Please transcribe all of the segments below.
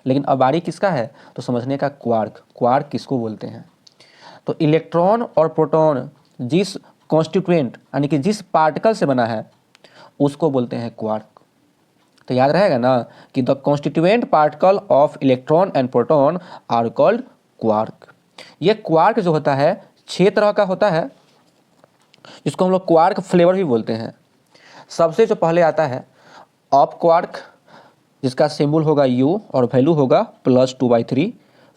लेकिन अब बारी किसका है, तो समझने का क्वार्क। क्वार्क किसको बोलते हैं, तो इलेक्ट्रॉन और प्रोटॉन जिस कॉन्स्टिट्यूएंट यानी कि जिस पार्टिकल से बना है उसको बोलते हैं क्वार्क। तो याद रहेगा ना कि the constituent particle of electron and proton are called quark. ये क्वार्क जो होता है 6 तरह का होता है, जिसको हम लोग क्वार्क फ्लेवर भी बोलते हैं। सबसे जो पहले आता है अप क्वार्क, जिसका सिंबल होगा U और वैल्यू होगा +2/3।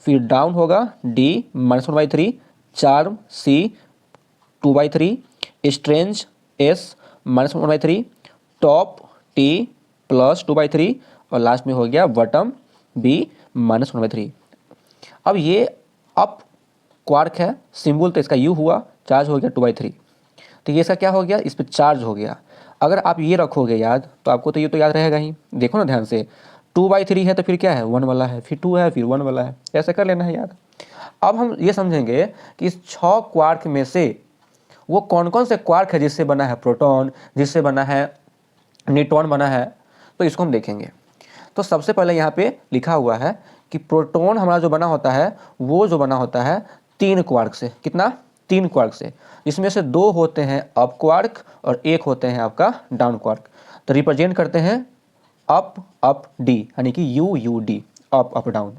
फिर डाउन होगा D -1/3, charm C 2/3, strange S -1/3, top T +2/3 और लास्ट में हो गया बॉटम B -1/3। अब ये अप क्वार्क है, सिंबल तो इसका U हुआ, चार्ज हो गया 2/3। तो ये इसका क्या हो गया, इस पर चार्ज हो गया। अगर आप ये रखोगे याद तो आपको तो ये तो याद रहेगा ही। देखो ना ध्यान से, 2/3 है तो फिर क्या है 1 वाला है, फिर 2 है फिर 1 वाला है, ऐसे कर लेना है याद। अब हम ये समझेंगे कि इस 6 क्वार्क में से वो कौन कौन से क्वार्क है जिससे बना है प्रोटॉन, जिससे बना है न्यूट्रॉन बना है, तो इसको हम देखेंगे। तो सबसे पहले यहाँ पे लिखा हुआ है कि प्रोटॉन हमारा जो बना होता है वो जो बना होता है 3 क्वार्क से। कितना, 3 क्वार्क से, जिसमें से 2 होते हैं अप क्वार्क और 1 होते हैं आपका डाउन क्वार्क। तो रिप्रेजेंट करते हैं अप अप डी यानी कि UUD, अप अप डाउन।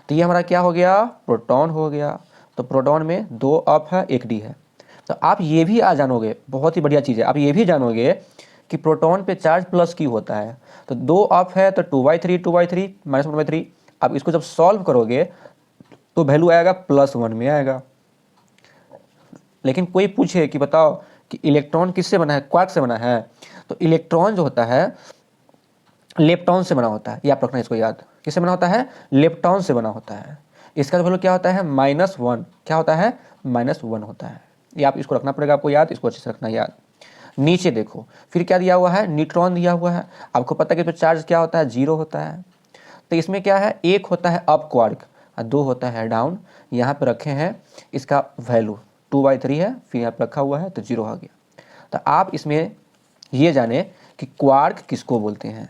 तो ये हमारा क्या हो गया, प्रोटॉन हो गया। तो प्रोटॉन में 2 अप है 1 डी है। तो आप ये भी आ जानोगे, बहुत ही बढ़िया चीज़ है, आप ये भी जानोगे कि प्रोटॉन पे चार्ज प्लस क्यू होता है। तो 2 अप है तो 2/3 2/3 -1/3। अब इसको जब सॉल्व करोगे तो वैल्यू आएगा +1 में आएगा। लेकिन कोई पूछे कि बताओ कि इलेक्ट्रॉन किससे बना है, क्वार्क से बना है, तो इलेक्ट्रॉन जो होता है लेप्टॉन से बना होता है। ये आप रखना इसको याद, किससे बना होता है, लेप्टॉन से बना होता है। इसका वैल्यू क्या होता है -1, क्या होता है -1 होता है। ये आप इसको रखना पड़ेगा आपको याद, इसको अच्छे से रखना याद। नीचे देखो फिर क्या दिया हुआ है, न्यूट्रॉन दिया हुआ है। आपको पता है कि इस पर चार्ज क्या होता है, 0 होता है। तो इसमें क्या है, 1 होता है अप क्वार्क और 2 होता है डाउन। यहाँ पे रखे हैं इसका वैल्यू 2/3 है, फिर यहाँ पे रखा हुआ है तो 0 आ गया। तो आप इसमें ये जाने कि क्वार्क किसको बोलते हैं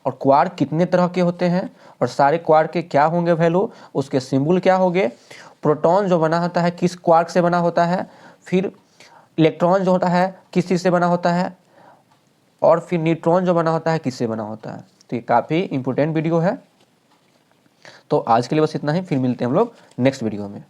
और क्वार्क कितने तरह के होते हैं और सारे क्वार्क के क्या होंगे वैल्यू, उसके सिंबल क्या होंगे, प्रोटॉन जो बना होता है किस क्वार्क से बना होता है, फिर इलेक्ट्रॉन जो होता है किस चीज़ से बना होता है, और फिर न्यूट्रॉन जो बना होता है किससे बना होता है। तो ये काफ़ी इंपॉर्टेंट वीडियो है। तो आज के लिए बस इतना ही, फिर मिलते हैं हम लोग नेक्स्ट वीडियो में।